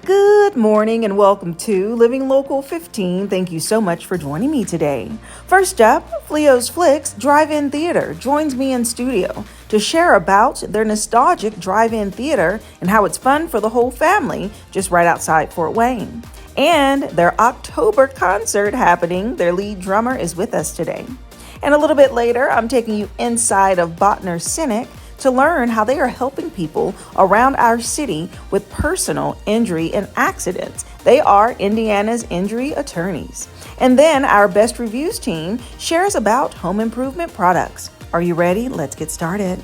Good morning and welcome to Living Local 15. Thank you so much for joining me today. First up, Fleo's Flicks Drive-In Theater joins me in studio to share about their nostalgic drive-in theater and how it's fun for the whole family just right outside Fort Wayne. And their October concert happening. Their lead drummer is with us today. And a little bit later, I'm taking you inside of Boughter Sinak to learn how they are helping people around our city with personal injury and accidents. They are Indiana's injury attorneys. And then our Best Reviews team shares about home improvement products. Are you ready? Let's get started.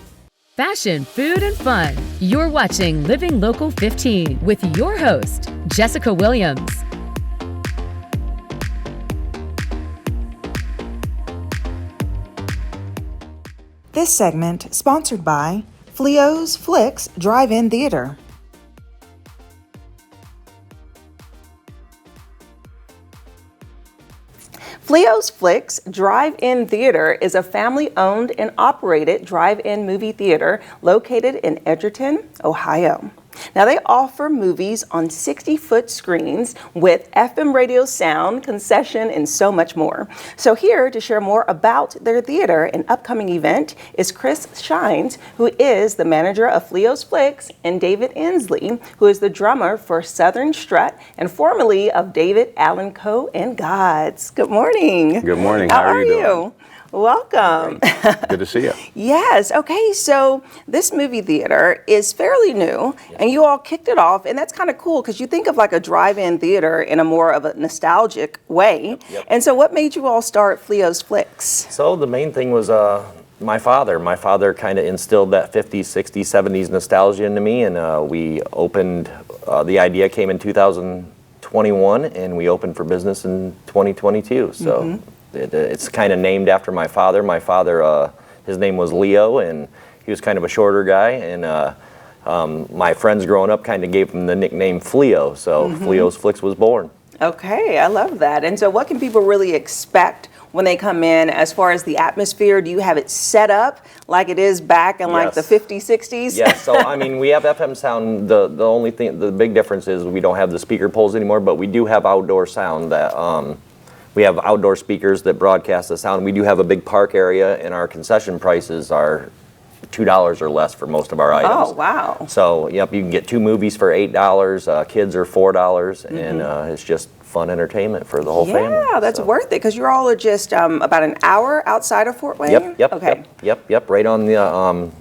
Fashion, food, and fun. You're watching Living Local 15 with your host, Jessica Williams. This segment sponsored by Fleo's Flicks Drive-In Theater. Fleo's Flicks Drive-In Theater is a family-owned and operated drive-in movie theater located in Edgerton, Ohio. Now, they offer movies on 60-foot screens with FM radio sound, concession, and so much more. So here to share more about their theater and upcoming event is Chris Shines, who is the manager of Fleo's Flicks, and David Inslee, who is the drummer for Southern Strut and formerly of David Allen Co. and Gods. Good morning. Good morning. How are you doing? Welcome. Good to see you. Yes. Okay. So this movie theater is fairly new, and you all kicked it off, and that's kind of cool because you think of like a drive-in theater in a more of a nostalgic way. Yep. And so, what made you all start Fleo's Flicks? So the main thing was my father. My father kind of instilled that 50s, 60s, 70s nostalgia into me, and we opened. The idea came in 2021, and we opened for business in 2022. So. It's kind of named after my father. My father, his name was Leo, and he was kind of a shorter guy. And my friends growing up kind of gave him the nickname Fleo. So Fleo's Flicks was born. Okay, I love that. And so what can people really expect when they come in as far as the atmosphere? Do you have it set up like it is back in like the 50s, 60s? Yes, so I mean, we have FM sound. The only thing, the big difference is we don't have the speaker poles anymore, but we do have outdoor sound that... We have outdoor speakers that broadcast the sound. We do have a big park area, and our concession prices are $2 or less for most of our items. Oh, wow. So, yep, you can get 2 movies for $8. Kids are $4, and it's just fun entertainment for the whole family. Yeah, that's worth it, because you all are just about an hour outside of Fort Wayne? Yep, right on the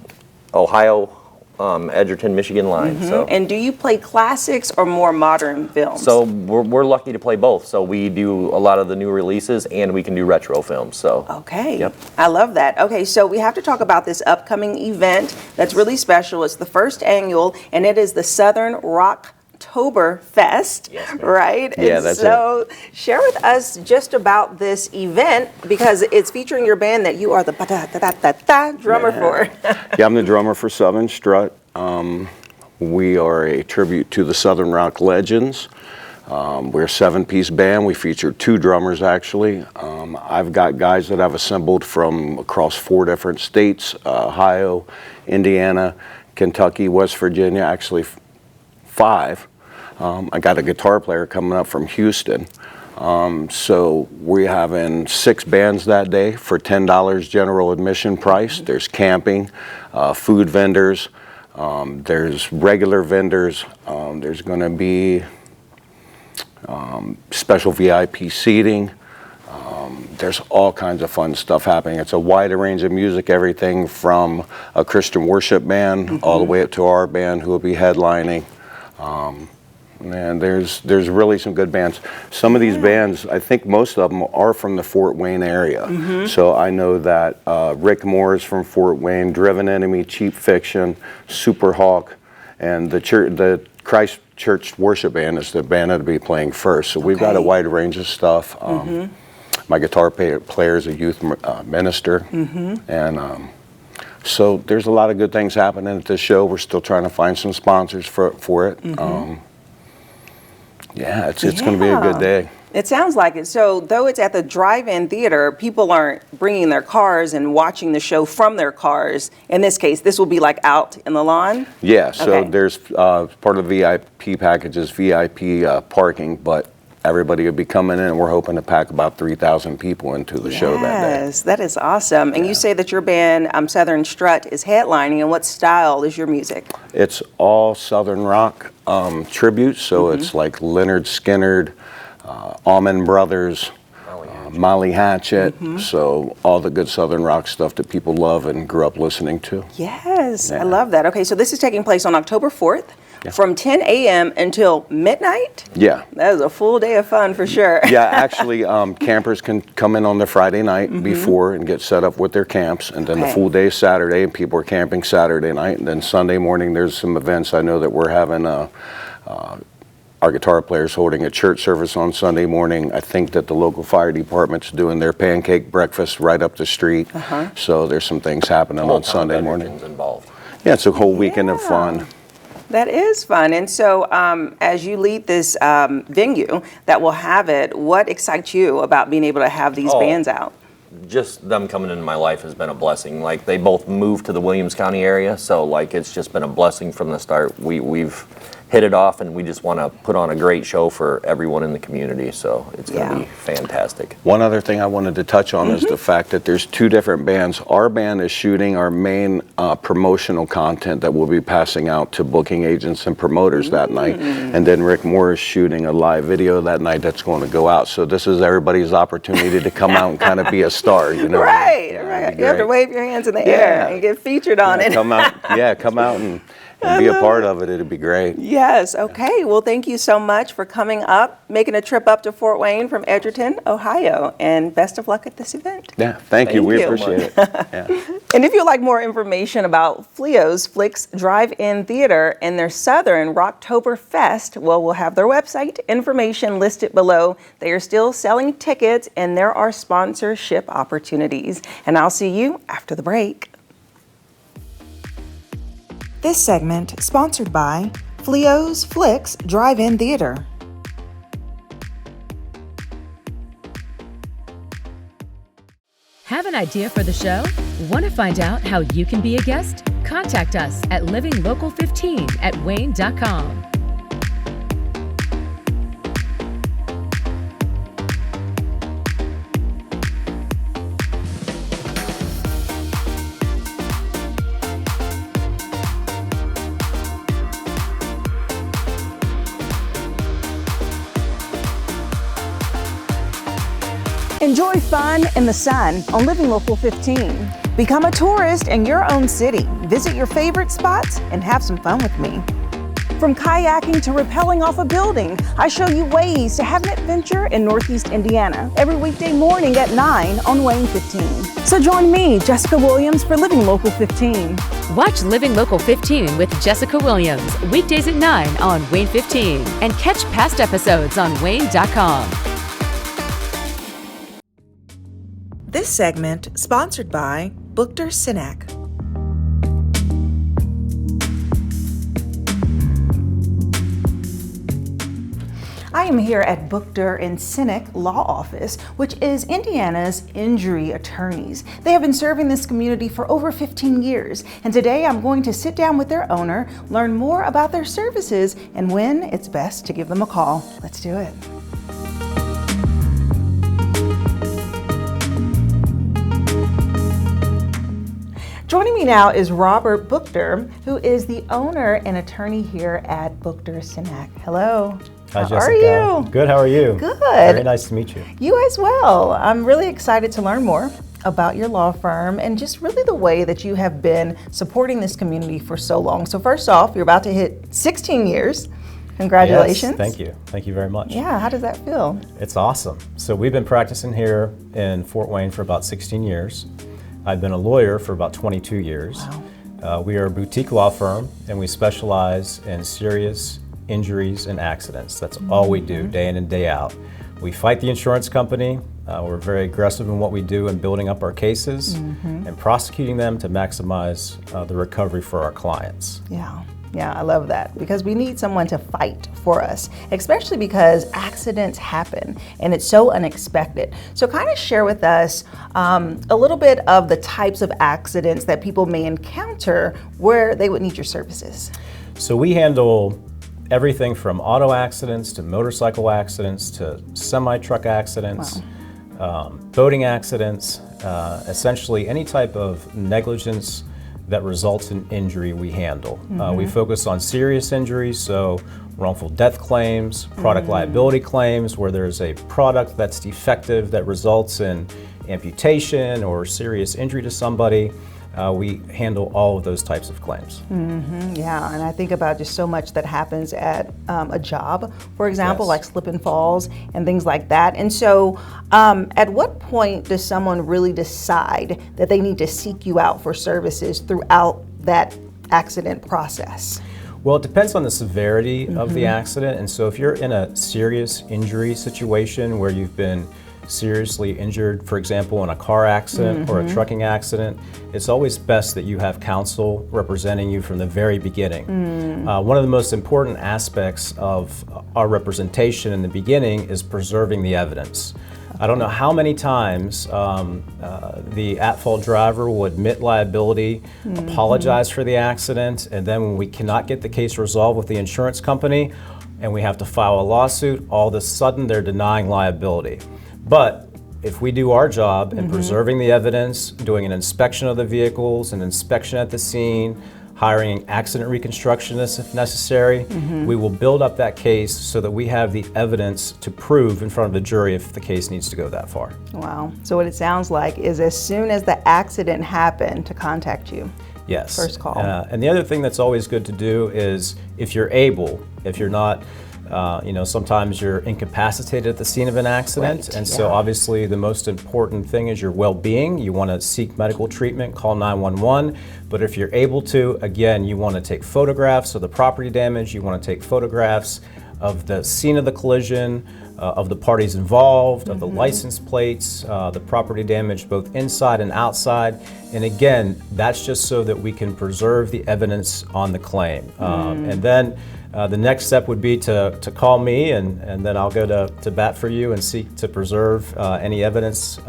Ohio Edgerton, Michigan line. So. And do you play classics or more modern films? So we're lucky to play both. So we do a lot of the new releases, and we can do retro films. So okay, yep. I love that. Okay, so we have to talk about this upcoming event that's really special. It's the first annual, and it is the Southern Rock-Toberfest, right? Yeah, and that's so share with us just about this event, because it's featuring your band that you are the drummer for. Yeah, I'm the drummer for Southern Strut. We are a tribute to the Southern Rock legends. We're a 7-piece band. We feature 2 drummers, actually. I've got guys that I've assembled from across 4 different states, Ohio, Indiana, Kentucky, West Virginia, actually 5. I got a guitar player coming up from Houston. So we're having 6 bands that day for $10 general admission price. There's camping, food vendors, there's regular vendors, there's going to be special VIP seating. There's all kinds of fun stuff happening. It's a wide range of music, everything from a Christian worship band all the way up to our band who will be headlining. And there's really some good bands. Some of these bands, I think most of them are from the Fort Wayne area. So I know that Rick Moore is from Fort Wayne, Driven Enemy, Cheap Fiction, Super Hawk, and the Christ Church Worship Band is the band that'll be playing first. So we've got a wide range of stuff. My guitar player is a youth minister, and so there's a lot of good things happening at this show. We're still trying to find some sponsors for it. Yeah, it's going to be a good day. It sounds like it. So though it's at the drive-in theater, people aren't bringing their cars and watching the show from their cars. In this case, this will be like out in the lawn? Yeah, so Okay. there's part of the VIP packages, VIP parking, but everybody will be coming in, and we're hoping to pack about 3,000 people into the show that day. Yes, that is awesome. And you say that your band, Southern Strut, is headlining, and what style is your music? It's all Southern Rock tributes, so it's like Leonard Skinner, Allman Brothers, Molly Hatchet, so all the good Southern Rock stuff that people love and grew up listening to. Yes, I Yeah. love that. Okay, so this is taking place on October 4th from 10 a.m. until midnight? Yeah. That is a full day of fun for sure. Yeah, actually, campers can come in on the Friday night before and get set up with their camps, and then the Okay. full day is Saturday, and people are camping Saturday night, and then Sunday morning there's some events. I know that we're having our guitar players holding a church service on Sunday morning. I think that the local fire department's doing their pancake breakfast right up the street, so there's some things happening on Sunday morning. Involved. Yeah, it's a whole weekend of fun. That is fun. And so as you lead this venue that will have it, what excites you about being able to have these bands out? Just them coming into my life has been a blessing. Like, they both moved to the Williams County area, so like it's just been a blessing from the start. We've hit it off, and we just want to put on a great show for everyone in the community, so it's going to be fantastic. One other thing I wanted to touch on is the fact that there's two different bands. Our band is shooting our main promotional content that we'll be passing out to booking agents and promoters that night, and then Rick Moore is shooting a live video that night that's going to go out. So this is everybody's opportunity to come out and kind of be a star, you know? Right, Yeah, right. it'd be You have to great. wave your hands in the air and get featured on it. Come out, come out and be a part of it. It'd be great. Yes, okay. Well, thank you so much for coming up, making a trip up to Fort Wayne from Edgerton, Ohio, and best of luck at this event. Yeah, thank you. We you. appreciate it. Yeah. And if you'd like more information about Fleo's Flicks Drive-In Theater and their Southern Rock-Toberfest, well, we'll have their website information listed below. They are still selling tickets, and there are sponsorship opportunities. And I'll see you after the break. This segment sponsored by Fleo's Flicks Drive-In Theater. Have an idea for the show? Want to find out how you can be a guest? Contact us at livinglocal15@wayne.com. Enjoy fun in the sun on Living Local 15. Become a tourist in your own city. Visit your favorite spots and have some fun with me. From kayaking to rappelling off a building, I show you ways to have an adventure in Northeast Indiana every weekday morning at 9 on Wayne 15. So join me, Jessica Williams, for Living Local 15. Watch Living Local 15 with Jessica Williams, weekdays at 9 on Wayne 15, and catch past episodes on wayne.com. This segment sponsored by Boughter Sinak. I am here at Boughter and Sinak Law Office, which is Indiana's injury attorneys. They have been serving this community for over 15 years, and today I'm going to sit down with their owner, learn more about their services, and when it's best to give them a call. Let's do it. Joining me now is Robert Boughter, who is the owner and attorney here at Boughter Sinak. Hello. Hi, How Jessica. are you? Good, how are you? Good. Very nice to meet you. You as well. I'm really excited to learn more about your law firm and just really the way that you have been supporting this community for so long. So first off, you're about to hit 16 years. Congratulations. Yes, thank you. Thank you very much. Yeah, how does that feel? It's awesome. So we've been practicing here in Fort Wayne for about 16 years. I've been a lawyer for about 22 years. Wow. We are a boutique law firm, and we specialize in serious injuries and accidents. That's all we do, day in and day out. We fight the insurance company. We're very aggressive in what we do in building up our cases and prosecuting them to maximize the recovery for our clients. Yeah. Yeah, I love that because we need someone to fight for us, especially because accidents happen and it's so unexpected. So kind of share with us a little bit of the types of accidents that people may encounter where they would need your services. So we handle everything from auto accidents to motorcycle accidents to semi-truck accidents, boating accidents, essentially any type of negligence that results in injury we handle. We focus on serious injuries, so wrongful death claims, product liability claims, where there's a product that's defective that results in amputation or serious injury to somebody. We handle all of those types of claims. Yeah, and I think about just so much that happens at a job, for example, Yes. like slip and falls and things like that. And so at what point does someone really decide that they need to seek you out for services throughout that accident process? Well, it depends on the severity of the accident. And so if you're in a serious injury situation where you've been seriously injured, for example, in a car accident or a trucking accident, it's always best that you have counsel representing you from the very beginning. One of the most important aspects of our representation in the beginning is preserving the evidence. I don't know how many times the at-fault driver will admit liability, apologize for the accident, and then when we cannot get the case resolved with the insurance company and we have to file a lawsuit, all of a sudden they're denying liability. But if we do our job in preserving the evidence, doing an inspection of the vehicles, an inspection at the scene, hiring accident reconstructionists if necessary, we will build up that case so that we have the evidence to prove in front of the jury if the case needs to go that far. Wow. So what it sounds like is as soon as the accident happened to contact you. Yes. First call. And the other thing that's always good to do is if you're able, if you're not, sometimes you're incapacitated at the scene of an accident. Right, and so obviously the most important thing is your well-being. You want to seek medical treatment, call 911. But if you're able to, again, you want to take photographs of the property damage. You want to take photographs of the scene of the collision, of the parties involved, of the license plates, the property damage both inside and outside. And again, that's just so that we can preserve the evidence on the claim. And then the next step would be to call me, and then I'll go to bat for you and seek to preserve any evidence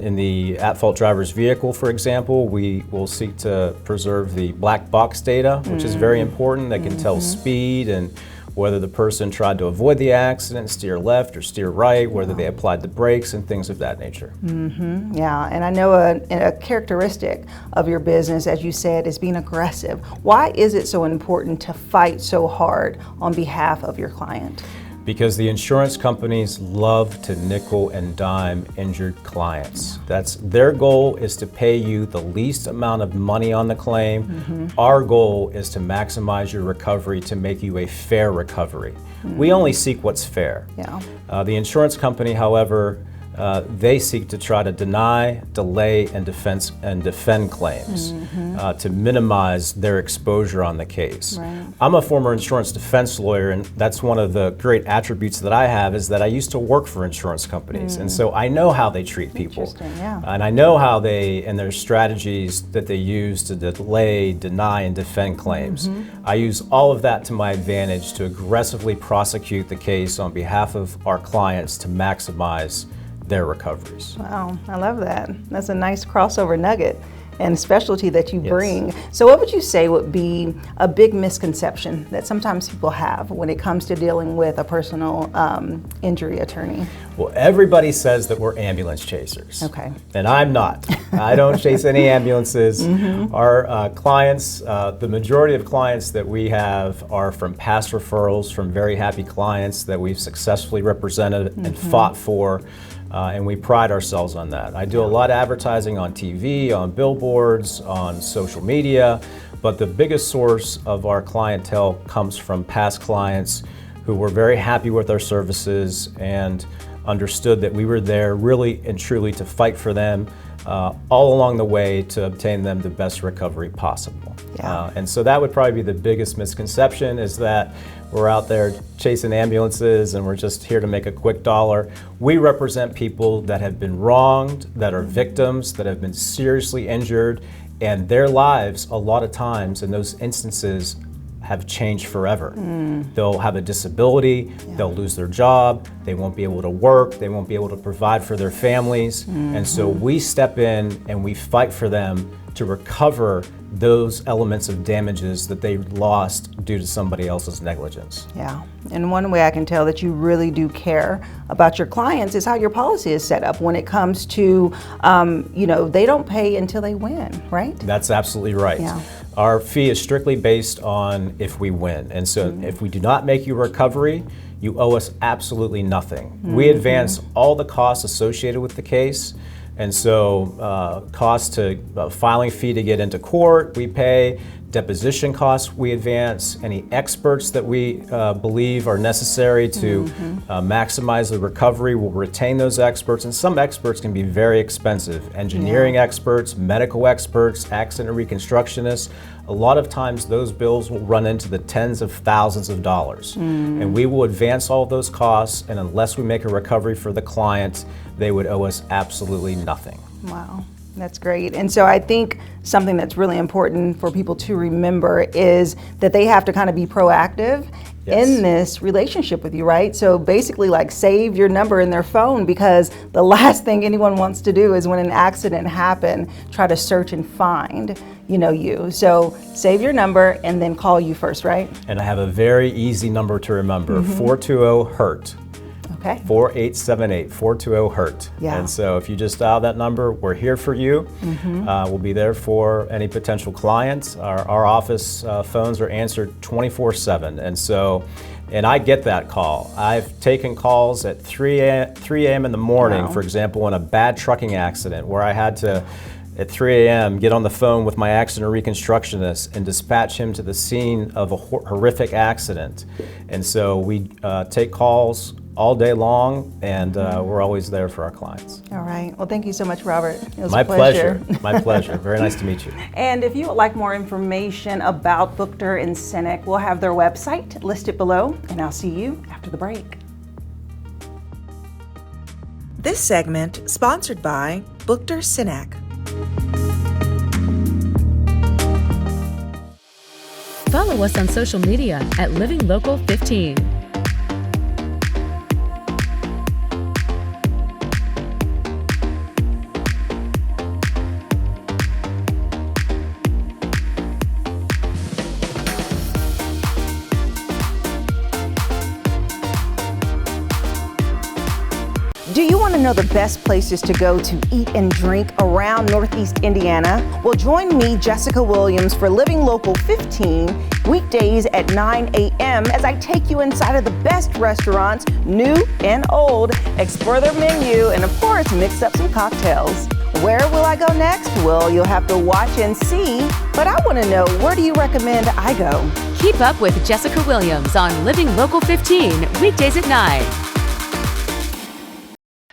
in the at-fault driver's vehicle, for example. We will seek to preserve the black box data, which is very important. That can tell speed and whether the person tried to avoid the accident, steer left or steer right, whether they applied the brakes and things of that nature. Yeah, and I know a characteristic of your business, as you said, is being aggressive. Why is it so important to fight so hard on behalf of your client? Because the insurance companies love to nickel and dime injured clients. That's their goal, is to pay you the least amount of money on the claim. Our goal is to maximize your recovery, to make you a fair recovery. We only seek what's fair. Yeah. The insurance company, however, they seek to try to deny, delay, and defend claims to minimize their exposure on the case. Right. I'm a former insurance defense lawyer, and that's one of the great attributes that I have, is that I used to work for insurance companies, and so I know how they treat people. Interesting, yeah. And I know how and their strategies that they use to delay, deny, and defend claims. I use all of that to my advantage to aggressively prosecute the case on behalf of our clients to maximize their recoveries. Wow, I love that. That's a nice crossover nugget and specialty that you Yes. bring. So what would you say would be a big misconception that sometimes people have when it comes to dealing with a personal injury attorney? Well, everybody says that we're ambulance chasers. Okay. And I'm not. I don't chase any ambulances. Our clients, the majority of clients that we have are from past referrals from very happy clients that we've successfully represented and fought for. And we pride ourselves on that. I do a lot of advertising on TV, on billboards, on social media, but the biggest source of our clientele comes from past clients who were very happy with our services and understood that we were there really and truly to fight for them all along the way to obtain them the best recovery possible. Yeah. And so that would probably be the biggest misconception, is that we're out there chasing ambulances and we're just here to make a quick dollar. We represent people that have been wronged, that are victims, that have been seriously injured, and their lives, a lot of times in those instances, have changed forever. They'll have a disability, they'll lose their job, they won't be able to work, they won't be able to provide for their families. And so we step in and we fight for them to recover those elements of damages that they lost due to somebody else's negligence. Yeah, and one way I can tell that you really do care about your clients is how your policy is set up when it comes to, they don't pay until they win, right? That's absolutely right. Yeah. Our fee is strictly based on if we win. And so if we do not make you a recovery, you owe us absolutely nothing. We advance all the costs associated with the case. And so cost to filing fee to get into court, we pay. Deposition costs, we advance. Any experts that we believe are necessary to maximize the recovery, we'll retain those experts. And some experts can be very expensive. Engineering experts, medical experts, accident reconstructionists. A lot of times those bills will run into the tens of thousands of dollars. And we will advance all of those costs, and unless we make a recovery for the client, they would owe us absolutely nothing. Wow, that's great. And so I think something that's really important for people to remember is that they have to kind of be proactive in this relationship with you, right? So basically, like, save your number in their phone, because the last thing anyone wants to do is when an accident happened, try to search and find, you. So save your number and then call you first, right? And I have a very easy number to remember, 420-HURT. Okay. 4878-420-HURT. Yeah. And so if you just dial that number, we're here for you. We'll be there for any potential clients. Our office phones are answered 24/7. And I get that call. I've taken calls at 3 a.m. in the morning, for example, in a bad trucking accident where I had to, at 3 a.m., get on the phone with my accident reconstructionist and dispatch him to the scene of a horrific accident. And so we take calls all day long, and we're always there for our clients. All right. Well, thank you so much, Robert. It was My a pleasure. My pleasure. Very nice to meet you. And if you would like more information about Boughter and Sinak, we'll have their website listed below, and I'll see you after the break. This segment sponsored by Boughter Sinak. Follow us on social media at Living Local 15. Do you want to know the best places to go to eat and drink around Northeast Indiana? Well, join me, Jessica Williams, for Living Local 15, weekdays at 9 a.m. as I take you inside of the best restaurants, new and old, explore their menu, and of course, mix up some cocktails. Where will I go next? Well, you'll have to watch and see, but I want to know, where do you recommend I go? Keep up with Jessica Williams on Living Local 15, weekdays at 9.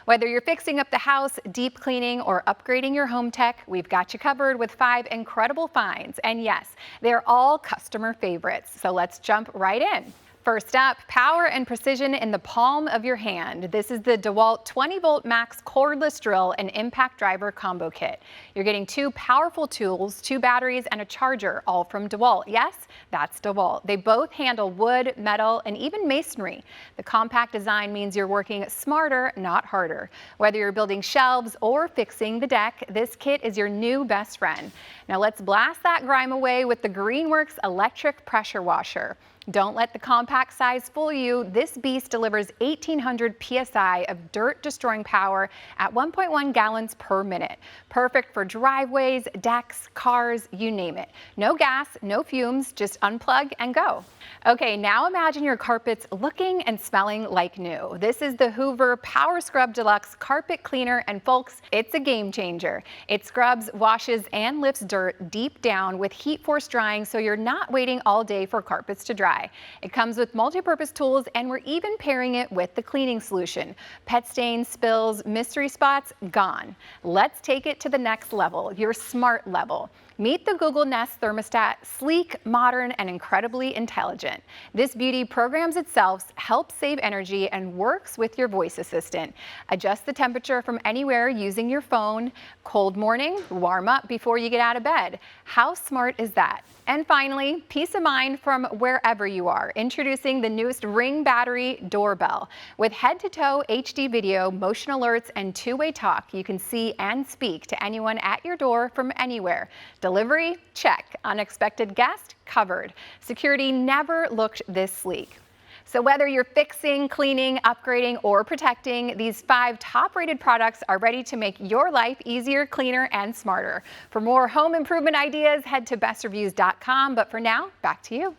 Whether you're fixing up the house, deep cleaning, or upgrading your home tech, we've got you covered with 5 incredible finds. And yes, they're all customer favorites. So let's jump right in. First up, power and precision in the palm of your hand. This is the DeWalt 20-volt max cordless drill and impact driver combo kit. You're getting 2 powerful tools, 2 batteries, and a charger, all from DeWalt. Yes, that's DeWalt. They both handle wood, metal, and even masonry. The compact design means you're working smarter, not harder. Whether you're building shelves or fixing the deck, this kit is your new best friend. Now let's blast that grime away with the Greenworks electric pressure washer. Don't let the compact size fool you. This beast delivers 1,800 PSI of dirt-destroying power at 1.1 gallons per minute. Perfect for driveways, decks, cars, you name it. No gas, no fumes, just unplug and go. Okay, now imagine your carpets looking and smelling like new. This is the Hoover Power Scrub Deluxe Carpet Cleaner, and folks, it's a game changer. It scrubs, washes, and lifts dirt deep down with heat force drying, so you're not waiting all day for carpets to dry. It comes with multi-purpose tools, and we're even pairing it with the cleaning solution. Pet stains, spills, mystery spots, gone. Let's take it to the next level, your smart level. Meet the Google Nest thermostat, sleek, modern, and incredibly intelligent. This beauty programs itself, helps save energy, and works with your voice assistant. Adjust the temperature from anywhere using your phone. Cold morning, warm up before you get out of bed. How smart is that? And finally, peace of mind from wherever you are. Introducing the newest Ring battery doorbell. With head-to-toe HD video, motion alerts, and two-way talk, you can see and speak to anyone at your door from anywhere. Delivery? Check. Unexpected guest? Covered. Security never looked this sleek. So whether you're fixing, cleaning, upgrading, or protecting, these 5 top-rated products are ready to make your life easier, cleaner, and smarter. For more home improvement ideas, head to bestreviews.com. But for now, back to you.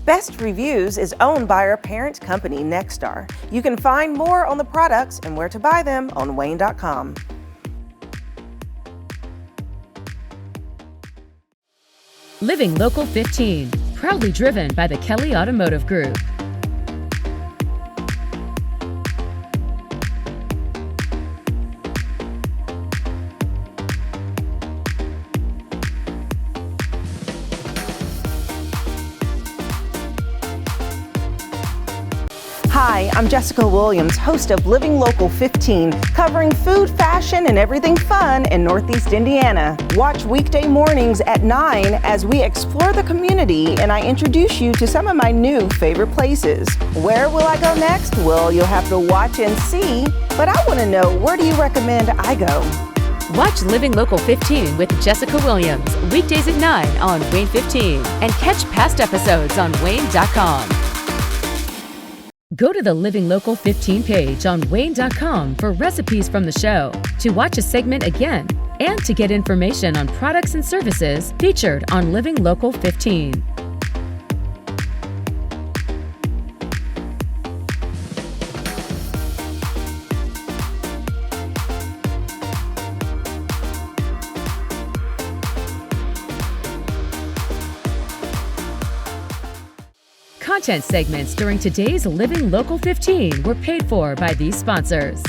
Best Reviews is owned by our parent company, Nexstar. You can find more on the products and where to buy them on WANE.com. Living Local 15, proudly driven by the Kelly Automotive Group. Hi, I'm Jessica Williams, host of Living Local 15, covering food, fashion, and everything fun in Northeast Indiana. Watch weekday mornings at 9 as we explore the community and I introduce you to some of my new favorite places. Where will I go next? Well, you'll have to watch and see, but I want to know, where do you recommend I go? Watch Living Local 15 with Jessica Williams, weekdays at 9 on WANE 15, and catch past episodes on WANE.com. Go to the Living Local 15 page on WANE.com for recipes from the show, to watch a segment again, and to get information on products and services featured on Living Local 15. Content segments during today's Living Local 15 were paid for by these sponsors.